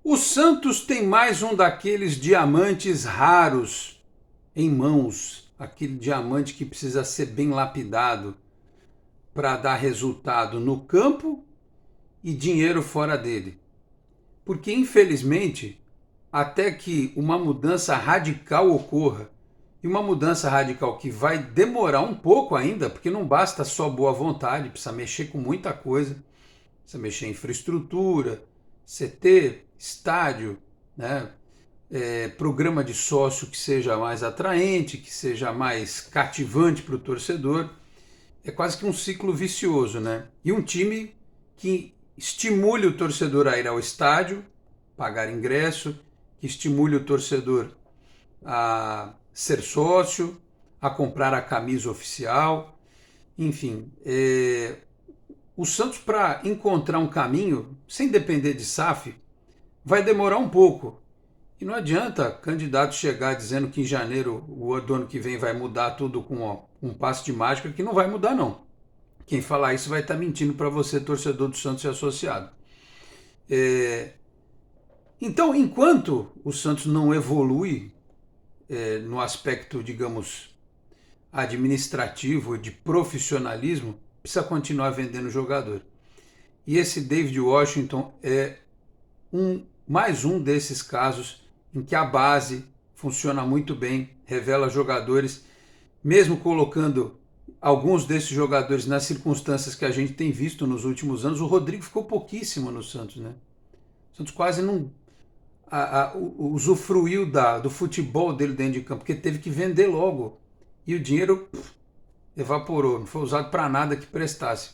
O Santos tem mais um daqueles diamantes raros em mãos, aquele diamante que precisa ser bem lapidado para dar resultado no campo e dinheiro fora dele. Porque, infelizmente, até que uma mudança radical ocorra, e uma mudança radical que vai demorar um pouco ainda, porque não basta só boa vontade, precisa mexer com muita coisa, precisa mexer em infraestrutura, CT, estádio, né? Programa de sócio que seja mais atraente, que seja mais cativante para o torcedor. É quase que um ciclo vicioso, né? E um time que estimule o torcedor a ir ao estádio, pagar ingresso, que estimule o torcedor a ser sócio, a comprar a camisa oficial, enfim. O Santos, para encontrar um caminho, sem depender de SAF, vai demorar um pouco. E não adianta candidato chegar dizendo que em janeiro, do ano que vem, vai mudar tudo com um passe de mágica, que não vai mudar, não. Quem falar isso vai estar mentindo para você, torcedor do Santos e associado. Então, enquanto o Santos não evolui no aspecto, digamos, administrativo, de profissionalismo, precisa continuar vendendo jogador. E esse David Washington é mais um desses casos em que a base funciona muito bem, revela jogadores, mesmo colocando alguns desses jogadores nas circunstâncias que a gente tem visto nos últimos anos. O Rodrigo ficou pouquíssimo no Santos, né? O Santos quase não usufruiu do futebol dele dentro de campo, porque teve que vender logo. E o dinheiro evaporou, não foi usado para nada que prestasse.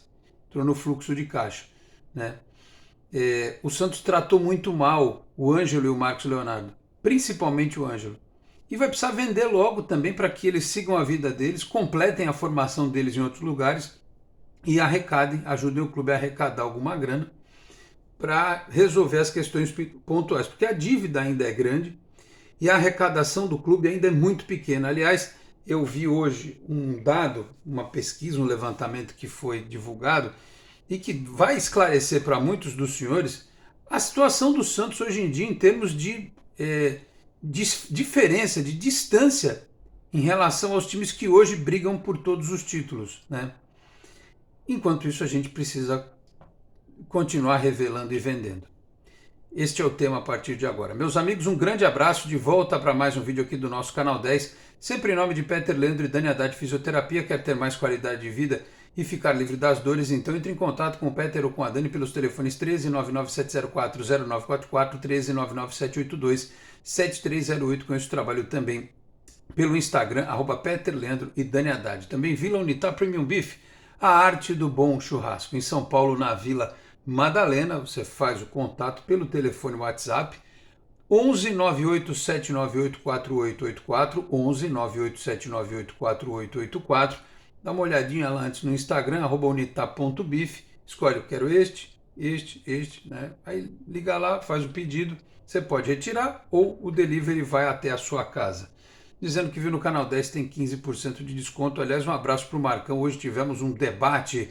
Entrou no fluxo de caixa, né? O Santos tratou muito mal o Ângelo e o Marcos Leonardo, principalmente o Ângelo. E vai precisar vender logo também para que eles sigam a vida deles, completem a formação deles em outros lugares e arrecadem, ajudem o clube a arrecadar alguma grana para resolver as questões pontuais, porque a dívida ainda é grande e a arrecadação do clube ainda é muito pequena. Aliás, eu vi hoje um dado, uma pesquisa, um levantamento que foi divulgado e que vai esclarecer para muitos dos senhores a situação do Santos hoje em dia em termos de diferença, de distância em relação aos times que hoje brigam por todos os títulos, né? Enquanto isso, a gente precisa continuar revelando e vendendo. Este é o tema a partir de agora. Meus amigos, um grande abraço, de volta para mais um vídeo aqui do nosso canal 10, sempre em nome de Peter Leandro e Dani Haddad Fisioterapia. Quer ter mais qualidade de vida e ficar livre das dores? Então entre em contato com o Peter ou com a Dani pelos telefones 13 99704 0944, 13 99782 7308. Com esse trabalho também pelo Instagram, Peter Leandro e Dani Haddad. Também Vila Unitar Premium Beef, a arte do bom churrasco. Em São Paulo, na Vila Madalena, você faz o contato pelo telefone WhatsApp 11 98 798 4884, 11 98 798 4884. Dá uma olhadinha lá antes no Instagram, @unitar.beef, escolhe, eu quero este, né? Aí liga lá, faz o pedido, você pode retirar ou o delivery vai até a sua casa. Dizendo que viu no canal 10 tem 15% de desconto. Aliás, um abraço para o Marcão. Hoje tivemos um debate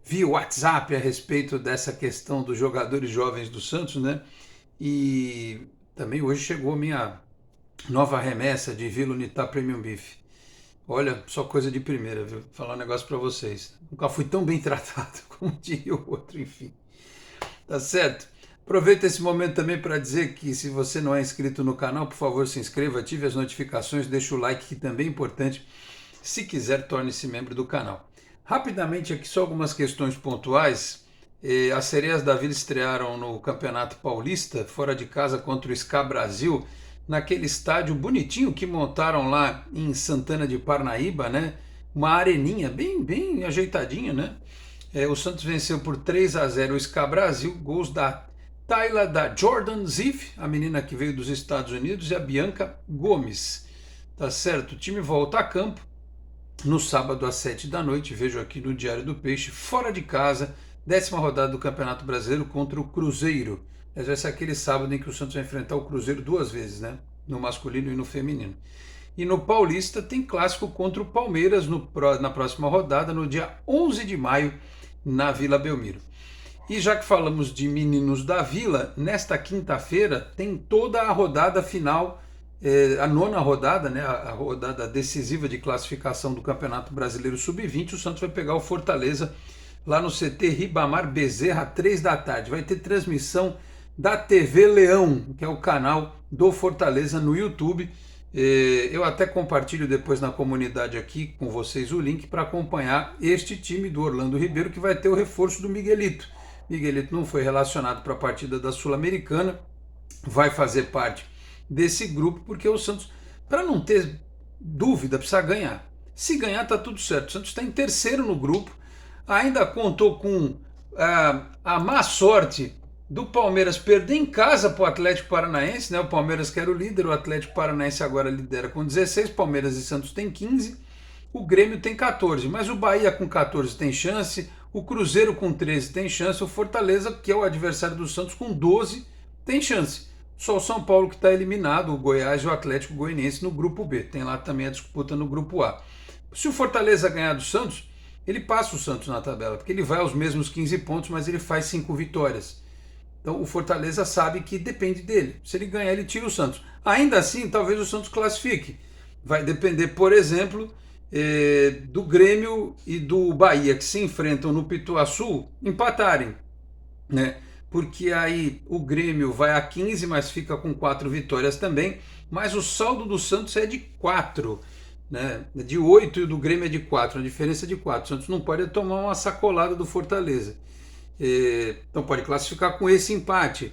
via WhatsApp a respeito dessa questão dos jogadores jovens do Santos, né? E também hoje chegou a minha nova remessa de Vila Unitar Premium Beef. Olha, só coisa de primeira, viu? Vou falar um negócio para vocês. Nunca fui tão bem tratado como diria o outro, enfim. Tá certo? Aproveita esse momento também para dizer que se você não é inscrito no canal, por favor se inscreva, ative as notificações, deixa o like que também é importante. Se quiser, torne-se membro do canal. Rapidamente aqui só algumas questões pontuais. As Sereias da Vila estrearam no Campeonato Paulista, fora de casa contra o SCA Brasil, naquele estádio bonitinho que montaram lá em Santana de Parnaíba, né? Uma areninha bem ajeitadinha, né? O Santos venceu por 3-0 o SCA Brasil, gols da Tayla, da Jordan Ziff, a menina que veio dos Estados Unidos, e a Bianca Gomes. Tá certo? O time volta a campo no sábado às 7 da noite, vejo aqui no Diário do Peixe, fora de casa, 10ª rodada do Campeonato Brasileiro contra o Cruzeiro. Mas vai ser aquele sábado em que o Santos vai enfrentar o Cruzeiro duas vezes, né? No masculino e no feminino. E no Paulista tem clássico contra o Palmeiras na próxima rodada, no dia 11 de maio, na Vila Belmiro. E já que falamos de meninos da Vila, nesta quinta-feira tem toda a rodada final, a nona rodada, né, a rodada decisiva de classificação do Campeonato Brasileiro Sub-20. O Santos vai pegar o Fortaleza lá no CT Ribamar Bezerra, 3 da tarde. Vai ter transmissão da TV Leão, que é o canal do Fortaleza no YouTube. Eu até compartilho depois na comunidade aqui com vocês o link para acompanhar este time do Orlando Ribeiro, que vai ter o reforço do Miguelito. Miguelito não foi relacionado para a partida da Sul-Americana, vai fazer parte desse grupo, porque o Santos, para não ter dúvida, precisa ganhar. Se ganhar, está tudo certo. O Santos está em terceiro no grupo, ainda contou com a má sorte do Palmeiras perder em casa para o Atlético Paranaense, né? O Palmeiras que era o líder, o Atlético Paranaense agora lidera com 16, Palmeiras e Santos tem 15, o Grêmio tem 14, mas o Bahia com 14 tem chance, o Cruzeiro com 13 tem chance, o Fortaleza, que é o adversário do Santos, com 12 tem chance. Só o São Paulo que está eliminado, o Goiás e o Atlético Goianiense no grupo B. Tem lá também a disputa no grupo A. Se o Fortaleza ganhar do Santos, ele passa o Santos na tabela, porque ele vai aos mesmos 15 pontos, mas ele faz 5 vitórias. Então o Fortaleza sabe que depende dele. Se ele ganhar, ele tira o Santos. Ainda assim, talvez o Santos classifique. Vai depender, por exemplo, do Grêmio e do Bahia, que se enfrentam no Pituaçu, empatarem, né? Porque aí o Grêmio vai a 15, mas fica com 4 vitórias também, mas o saldo do Santos é de 4, né? De 8 e o do Grêmio é de 4, a diferença é de 4. O Santos não pode tomar uma sacolada do Fortaleza. Então pode classificar com esse empate.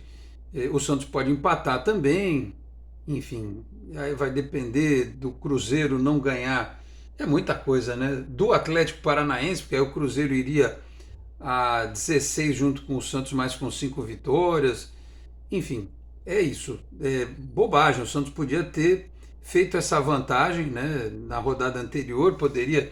O Santos pode empatar também, enfim, aí vai depender do Cruzeiro não ganhar. É muita coisa, né? Do Atlético Paranaense, porque aí o Cruzeiro iria a 16 junto com o Santos, mais com 5 vitórias. Enfim, é isso. É bobagem. O Santos podia ter feito essa vantagem, né? Na rodada anterior, poderia,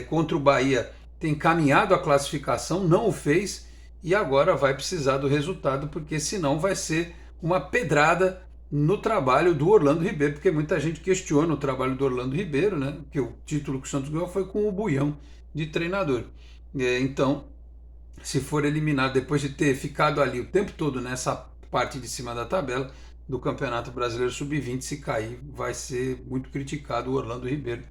contra o Bahia, ter encaminhado a classificação, não o fez, e agora vai precisar do resultado, porque senão vai ser uma pedrada no trabalho do Orlando Ribeiro, porque muita gente questiona o trabalho do Orlando Ribeiro, né? Que o título que o Santos ganhou foi com o Buião de treinador. Então, se for eliminado depois de ter ficado ali o tempo todo nessa parte de cima da tabela do Campeonato Brasileiro Sub-20, se cair, vai ser muito criticado o Orlando Ribeiro,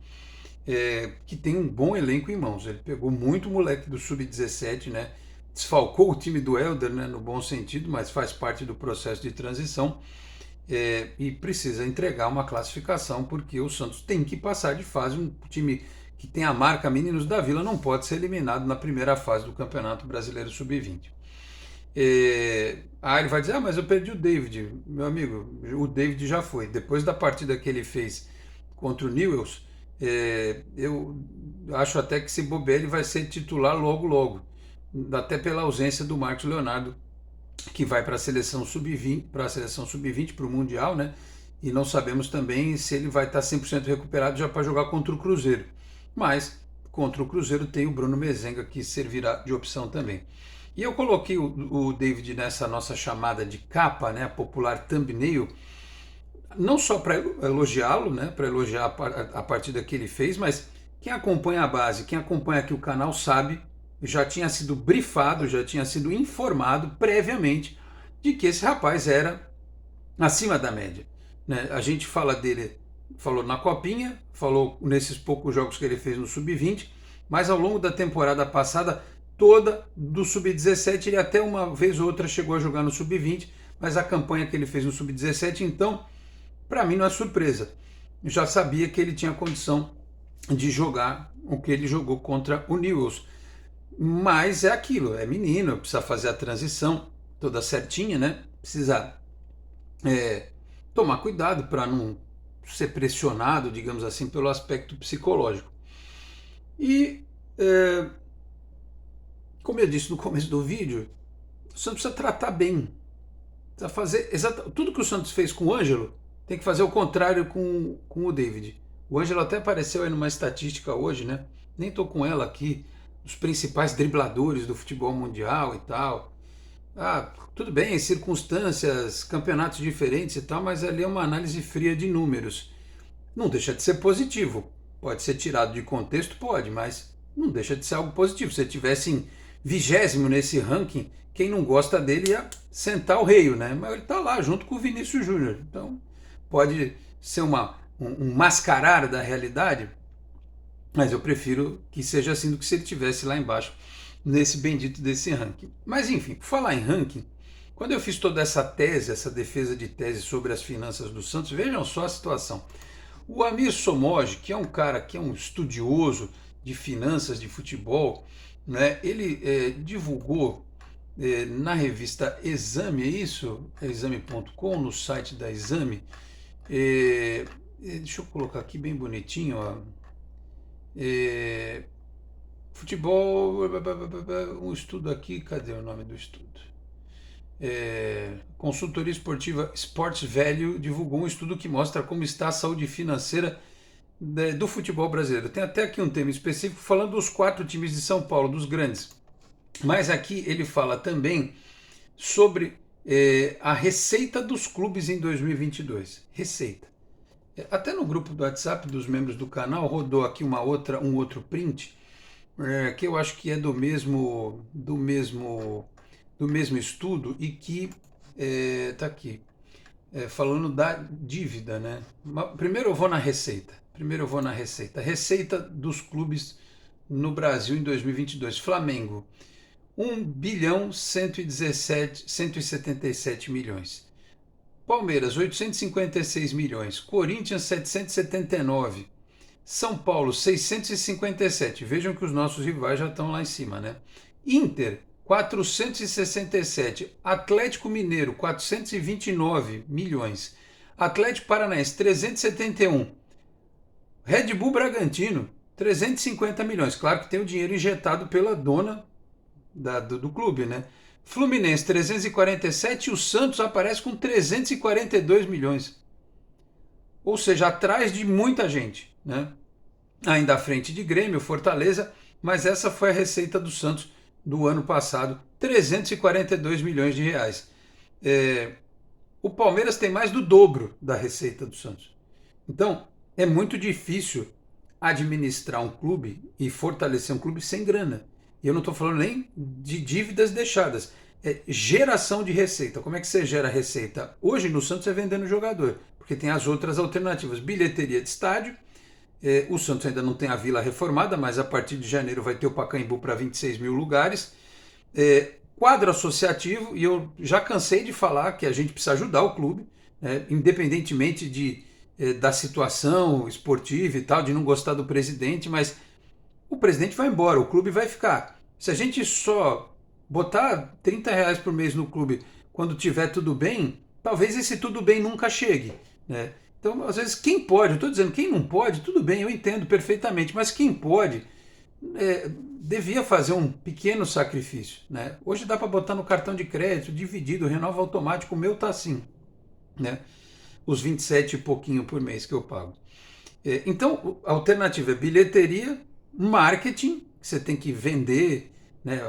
que tem um bom elenco em mãos. Ele pegou muito moleque do Sub-17, né? Desfalcou o time do Helder, né, no bom sentido, mas faz parte do processo de transição, e precisa entregar uma classificação, porque o Santos tem que passar de fase. Um time que tem a marca Meninos da Vila não pode ser eliminado na primeira fase do Campeonato Brasileiro Sub-20. Ele vai dizer, mas eu perdi o David. Meu amigo, o David já foi. Depois da partida que ele fez contra o Newell's, eu acho até que se bobear ele vai ser titular logo logo, até pela ausência do Marcos Leonardo, que vai para a seleção sub-20, para o Mundial, né? E não sabemos também se ele vai estar 100% recuperado já para jogar contra o Cruzeiro. Mas contra o Cruzeiro tem o Bruno Mezenga, que servirá de opção também. E eu coloquei o David nessa nossa chamada de capa, né, a popular thumbnail, não só para elogiá-lo, né, para elogiar a partida que ele fez, mas quem acompanha a base, quem acompanha aqui o canal sabe, já tinha sido brifado, já tinha sido informado previamente de que esse rapaz era acima da média, né? A gente fala dele, falou na Copinha, falou nesses poucos jogos que ele fez no Sub-20, mas ao longo da temporada passada toda do Sub-17, ele até uma vez ou outra chegou a jogar no Sub-20, mas a campanha que ele fez no Sub-17, então, para mim não é surpresa. Eu já sabia que ele tinha condição de jogar o que ele jogou contra o Newell's. Mas é aquilo, é menino, precisa fazer a transição toda certinha, né? Precisa tomar cuidado para não ser pressionado, digamos assim, pelo aspecto psicológico. E, como eu disse no começo do vídeo, o Santos precisa tratar bem. Precisa fazer tudo que o Santos fez com o Ângelo, tem que fazer o contrário com o David. O Ângelo até apareceu aí numa estatística hoje, né? Nem estou com ela aqui, os principais dribladores do futebol mundial e tal. Tudo bem, circunstâncias, campeonatos diferentes e tal, mas ali é uma análise fria de números. Não deixa de ser positivo. Pode ser tirado de contexto? Pode, mas não deixa de ser algo positivo. Se tivessem 20º nesse ranking, quem não gosta dele ia sentar o rei, né? Mas ele está lá junto com o Vinícius Júnior. Então pode ser um mascarar da realidade, mas eu prefiro que seja assim do que se ele estivesse lá embaixo, nesse bendito desse ranking. Mas enfim, por falar em ranking, quando eu fiz toda essa tese, essa defesa de tese sobre as finanças do Santos, vejam só a situação. O Amir Somogyi, que é um cara que é um estudioso de finanças de futebol, né, ele divulgou na revista Exame, é isso? É exame.com, no site da Exame. Deixa eu colocar aqui bem bonitinho, ó. Futebol, um estudo aqui, cadê o nome do estudo? Consultoria esportiva Sports Value divulgou um estudo que mostra como está a saúde financeira do futebol brasileiro. Tem até aqui um tema específico falando dos 4 times de São Paulo, dos grandes. Mas aqui ele fala também sobre a receita dos clubes em 2022. Receita. Até no grupo do WhatsApp dos membros do canal rodou aqui um outro print que eu acho que é do mesmo estudo e que está aqui falando da dívida, né? Primeiro eu vou na receita. Receita dos clubes no Brasil em 2022. Flamengo, 1.177 milhões. Palmeiras, 856 milhões. Corinthians, 779. São Paulo, 657. Vejam que os nossos rivais já estão lá em cima, né? Inter, 467. Atlético Mineiro, 429 milhões. Atlético Paranaense, 371. Red Bull Bragantino, 350 milhões. Claro que tem o dinheiro injetado pela dona do clube, né? Fluminense, 347 e o Santos aparece com 342 milhões. Ou seja, atrás de muita gente, né? Ainda à frente de Grêmio, Fortaleza, mas essa foi a receita do Santos do ano passado, 342 milhões de reais. O Palmeiras tem mais do dobro da receita do Santos. Então, é muito difícil administrar um clube e fortalecer um clube sem grana. E eu não estou falando nem de dívidas deixadas. É geração de receita. Como é que você gera receita? Hoje no Santos é vendendo jogador, porque tem as outras alternativas. Bilheteria de estádio. O Santos ainda não tem a Vila reformada, mas a partir de janeiro vai ter o Pacaembu para 26 mil lugares. Quadro associativo, e eu já cansei de falar que a gente precisa ajudar o clube, independentemente da situação esportiva e tal, de não gostar do presidente, mas o presidente vai embora, o clube vai ficar. Se a gente só botar R$30 por mês no clube quando tiver tudo bem, talvez esse tudo bem nunca chegue, né? Então, às vezes, quem pode, eu estou dizendo, quem não pode, tudo bem, eu entendo perfeitamente, mas quem pode, devia fazer um pequeno sacrifício, né? Hoje dá para botar no cartão de crédito, dividido, renova automático, o meu tá assim, né? Os 27 e pouquinho por mês que eu pago. Então, a alternativa é bilheteria, marketing, você tem que vender, né,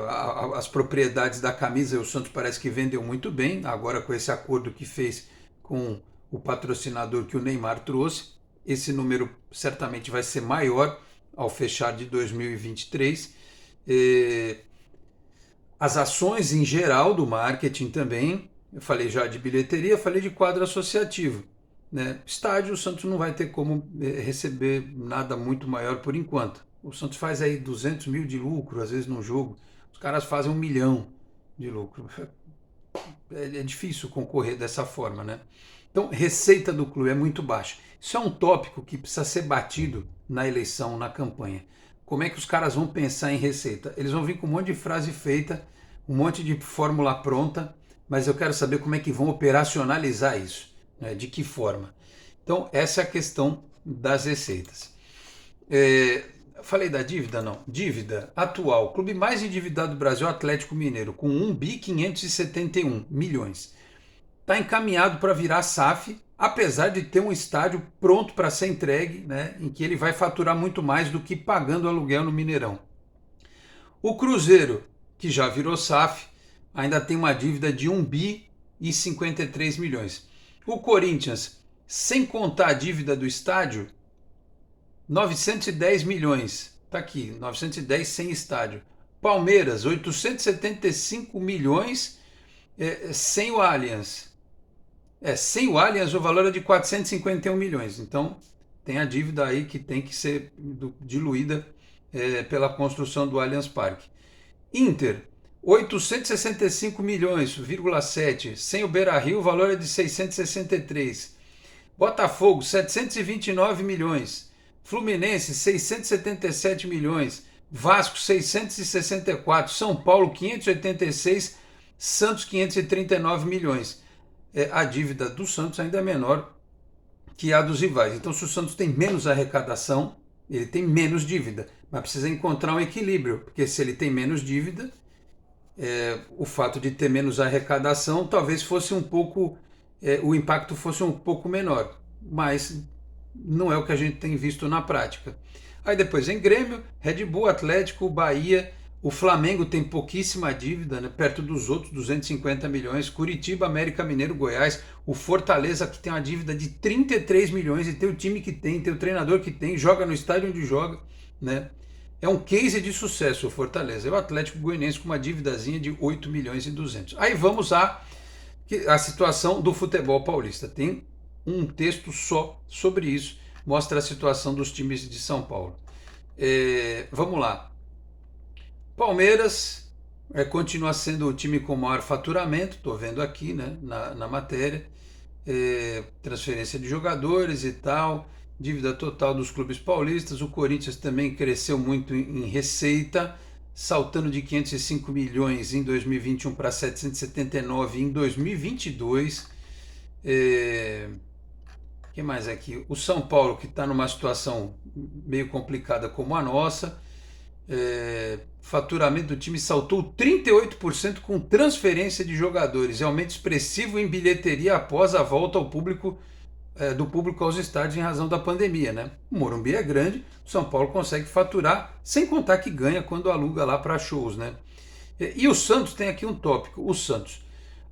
as propriedades da camisa. O Santos parece que vendeu muito bem, agora com esse acordo que fez com o patrocinador que o Neymar trouxe. Esse número certamente vai ser maior ao fechar de 2023. As ações em geral do marketing também, eu falei já de bilheteria, falei de quadro associativo, né? Estádio, o Santos não vai ter como receber nada muito maior por enquanto. O Santos faz aí 200 mil de lucro, às vezes num jogo, os caras fazem 1 milhão de lucro. É difícil concorrer dessa forma, né? Então, receita do clube é muito baixa. Isso é um tópico que precisa ser batido na eleição, na campanha. Como é que os caras vão pensar em receita? Eles vão vir com um monte de frase feita, um monte de fórmula pronta, mas eu quero saber como é que vão operacionalizar isso, né? De que forma. Então, essa é a questão das receitas. Falei da dívida? Não. Dívida atual. O clube mais endividado do Brasil é o Atlético Mineiro, com 1.571 milhões. Está encaminhado para virar SAF, apesar de ter um estádio pronto para ser entregue, né, em que ele vai faturar muito mais do que pagando aluguel no Mineirão. O Cruzeiro, que já virou SAF, ainda tem uma dívida de 1.053 milhões. O Corinthians, sem contar a dívida do estádio, 910 milhões. Está aqui, 910 sem estádio. Palmeiras, 875 milhões sem o Allianz. Sem o Allianz o valor é de 451 milhões. Então tem a dívida aí que tem que ser diluída pela construção do Allianz Parque. Inter, 865 milhões,7. Sem o Beira-Rio o valor é de 663. Botafogo, 729 milhões. Fluminense, 677 milhões. Vasco, 664. São Paulo, 586. Santos, 539 milhões. A dívida do Santos ainda é menor que a dos rivais. Então, se o Santos tem menos arrecadação, ele tem menos dívida. Mas precisa encontrar um equilíbrio, porque se ele tem menos dívida, o fato de ter menos arrecadação talvez fosse um pouco, o impacto fosse um pouco menor, mas não é o que a gente tem visto na prática. Aí depois vem Grêmio, Red Bull, Atlético, Bahia, o Flamengo tem pouquíssima dívida, né, perto dos outros, 250 milhões, Curitiba, América Mineiro, Goiás, o Fortaleza que tem uma dívida de 33 milhões e tem o time que tem o treinador que tem, joga no estádio onde joga, né? É um case de sucesso o Fortaleza. É o Atlético Goianiense com uma dívidazinha de 8 milhões e 200. Aí vamos à situação do futebol paulista. Tem um texto só sobre isso, mostra a situação dos times de São Paulo. Vamos lá. Palmeiras continua sendo o time com maior faturamento, estou vendo aqui, né, na matéria. Transferência de jogadores e tal, dívida total dos clubes paulistas. O Corinthians também cresceu muito em receita, saltando de 505 milhões em 2021 para 779 em 2022. Que mais aqui? O São Paulo, que está numa situação meio complicada como a nossa. Faturamento do time saltou 38% com transferência de jogadores e aumento expressivo em bilheteria após a volta ao público, do público aos estádios em razão da pandemia, né? O Morumbi é grande, o São Paulo consegue faturar, sem contar que ganha quando aluga lá para shows, né? E o Santos tem aqui um tópico, o Santos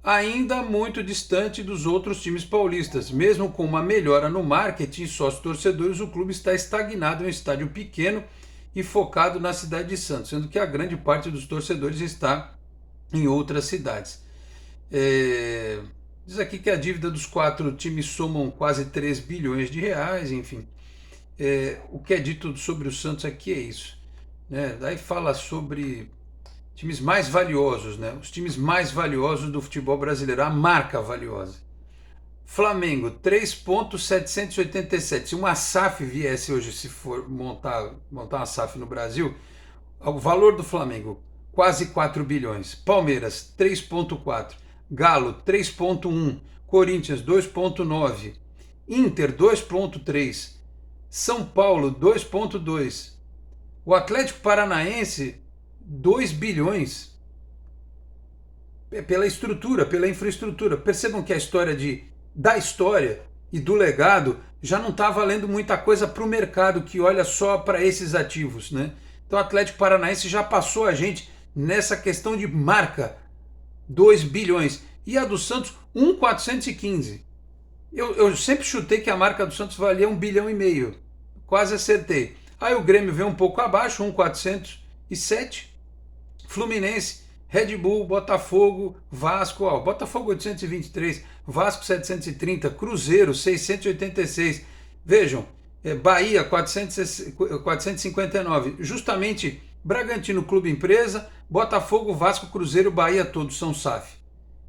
ainda muito distante dos outros times paulistas, mesmo com uma melhora no marketing e sócios torcedores, o clube está estagnado em um estádio pequeno e focado na cidade de Santos, sendo que a grande parte dos torcedores está em outras cidades. Diz aqui que a dívida dos 4 times somam quase 3 bilhões de reais, enfim. O que é dito sobre o Santos aqui é isso, né? Daí fala sobre times mais valiosos, né? Os times mais valiosos do futebol brasileiro, a marca valiosa. Flamengo, 3,787. Se uma SAF viesse hoje, se for montar uma SAF no Brasil, o valor do Flamengo, quase 4 bilhões. Palmeiras, 3,4. Galo, 3,1. Corinthians, 2,9. Inter, 2,3. São Paulo, 2,2. O Atlético Paranaense, 2 bilhões. Pela estrutura, pela infraestrutura. Percebam que a história da história e do legado já não está valendo muita coisa para o mercado que olha só para esses ativos, né? Então o Atlético Paranaense já passou a gente nessa questão de marca, 2 bilhões. E a do Santos, 1,415. Eu sempre chutei que a marca do Santos valia 1,5 bilhão. Quase acertei. Aí o Grêmio veio um pouco abaixo, 1,407. Fluminense, Red Bull, Botafogo, Vasco, Botafogo 823, Vasco 730, Cruzeiro 686. Vejam, Bahia 459, justamente Bragantino, Clube Empresa, Botafogo, Vasco, Cruzeiro, Bahia, todos são SAF.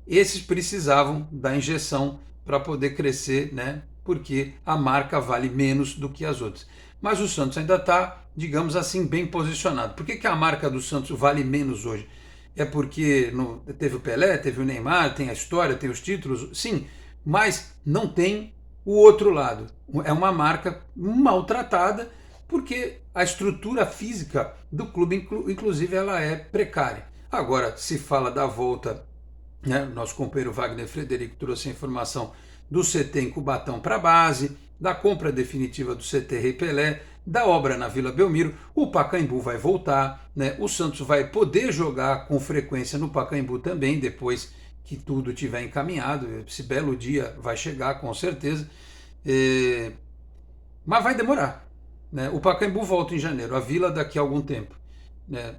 Esses precisavam da injeção para poder crescer, né? Porque a marca vale menos do que as outras. Mas o Santos ainda está, digamos assim, bem posicionado. Por que a marca do Santos vale menos hoje? É porque teve o Pelé, teve o Neymar, tem a história, tem os títulos, sim, mas não tem o outro lado. É uma marca maltratada porque a estrutura física do clube, inclusive, ela é precária. Agora, se fala da volta, né, nosso companheiro Wagner Frederico trouxe a informação do CT em Cubatão para a base, da compra definitiva do CT Rei Pelé, da obra na Vila Belmiro, o Pacaembu vai voltar, né? O Santos vai poder jogar com frequência no Pacaembu também, depois que tudo tiver encaminhado, esse belo dia vai chegar com certeza, mas vai demorar, né? O Pacaembu volta em janeiro, a Vila daqui a algum tempo, né?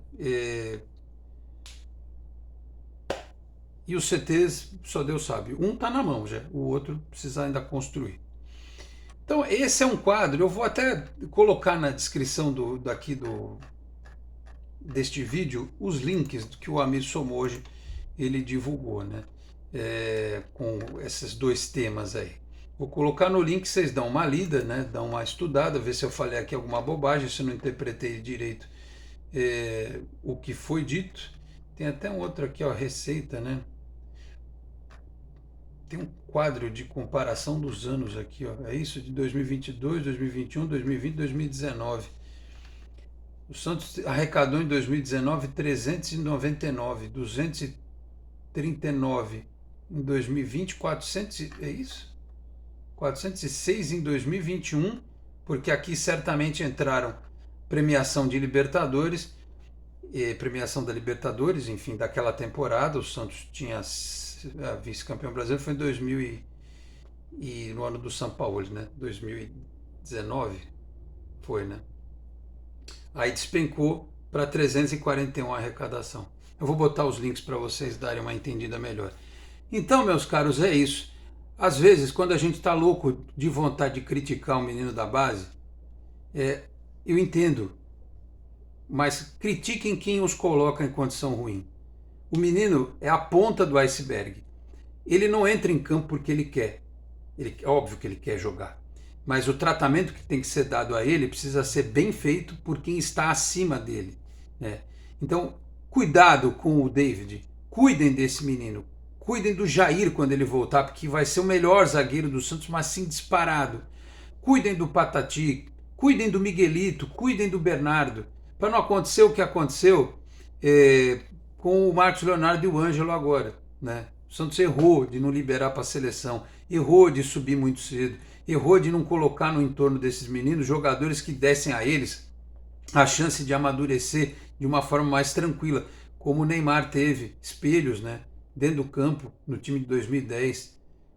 E os CTs, só Deus sabe. Um está na mão já, o outro precisa ainda construir. Então, esse é um quadro, eu vou até colocar na descrição deste vídeo os links que o Amir Somoji ele divulgou, né? Com esses dois temas aí. Vou colocar no link, vocês dão uma lida, né? Dão uma estudada, ver se eu falei aqui alguma bobagem, se eu não interpretei direito o que foi dito. Tem até um outro aqui, ó, receita, né? Tem um quadro de comparação dos anos aqui, ó. É isso, de 2022, 2021, 2020, 2019. O Santos arrecadou em 2019 399, 239 em 2020, 400, é isso? 406 em 2021, porque aqui certamente entraram premiação de Libertadores, premiação da Libertadores, enfim, daquela temporada. O Santos tinha a vice-campeão brasileiro, foi em 2000 e no ano do São Paulo, né? 2019 foi, né? Aí despencou para 341 a arrecadação. Eu vou botar os links para vocês darem uma entendida melhor. Então, meus caros, é isso. Às vezes, quando a gente está louco de vontade de criticar um menino da base, eu entendo, mas critiquem quem os coloca em condição ruim. O menino é a ponta do iceberg. Ele não entra em campo porque ele quer. Óbvio que ele quer jogar. Mas o tratamento que tem que ser dado a ele precisa ser bem feito por quem está acima dele, né? Então, cuidado com o David. Cuidem desse menino. Cuidem do Jair quando ele voltar, porque vai ser o melhor zagueiro do Santos, mas sim disparado. Cuidem do Patati. Cuidem do Miguelito. Cuidem do Bernardo. Para não acontecer o que aconteceu com o Marcos Leonardo e o Ângelo agora, né? O Santos errou de não liberar para a seleção, errou de subir muito cedo, errou de não colocar no entorno desses meninos jogadores que dessem a eles a chance de amadurecer de uma forma mais tranquila, como o Neymar teve, espelhos, né, dentro do campo, no time de 2010,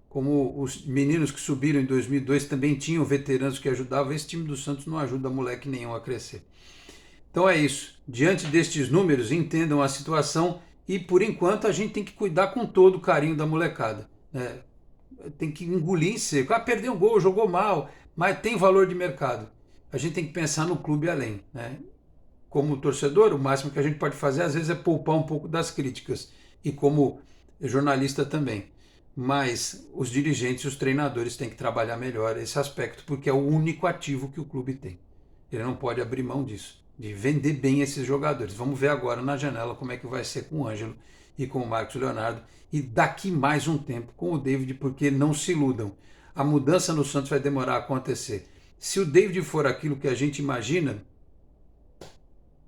como os meninos que subiram em 2002 também tinham veteranos que ajudavam. Esse time do Santos não ajuda moleque nenhum a crescer. Então é isso. Diante destes números, entendam a situação e, por enquanto, a gente tem que cuidar com todo o carinho da molecada, né? Tem que engolir em seco. Perdeu um gol, jogou mal, mas tem valor de mercado. A gente tem que pensar no clube além, né? Como torcedor, o máximo que a gente pode fazer, às vezes, é poupar um pouco das críticas. E como jornalista também. Mas os dirigentes e os treinadores têm que trabalhar melhor esse aspecto, porque é o único ativo que o clube tem. Ele não pode abrir mão disso, de vender bem esses jogadores. Vamos ver agora na janela como é que vai ser com o Ângelo e com o Marcos Leonardo, e daqui mais um tempo com o David, porque não se iludam. A mudança no Santos vai demorar a acontecer. Se o David for aquilo que a gente imagina,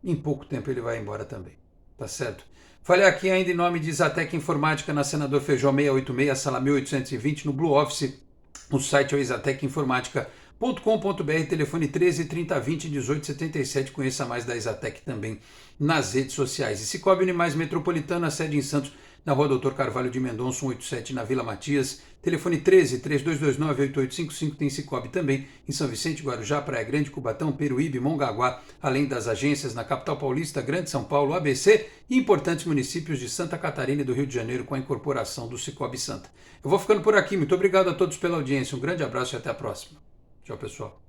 em pouco tempo ele vai embora também. Tá certo? Falei aqui ainda em nome de Exatec Informática, na Senador Feijó 686, sala 1820, no Blue Office. O site é o exatecinformática.com.br, telefone 13 30 20 18 77. Conheça mais da Exatec também nas redes sociais. E Cicobi Unimais Metropolitana, sede em Santos, na Rua Doutor Carvalho de Mendonça, 187, na Vila Matias. Telefone 13 3229 8855. Tem Cicobi também em São Vicente, Guarujá, Praia Grande, Cubatão, Peruíbe, Mongaguá, além das agências na capital paulista, Grande São Paulo, ABC e importantes municípios de Santa Catarina e do Rio de Janeiro, com a incorporação do Cicobi Santa. Eu vou ficando por aqui. Muito obrigado a todos pela audiência. Um grande abraço e até a próxima. Tchau, pessoal.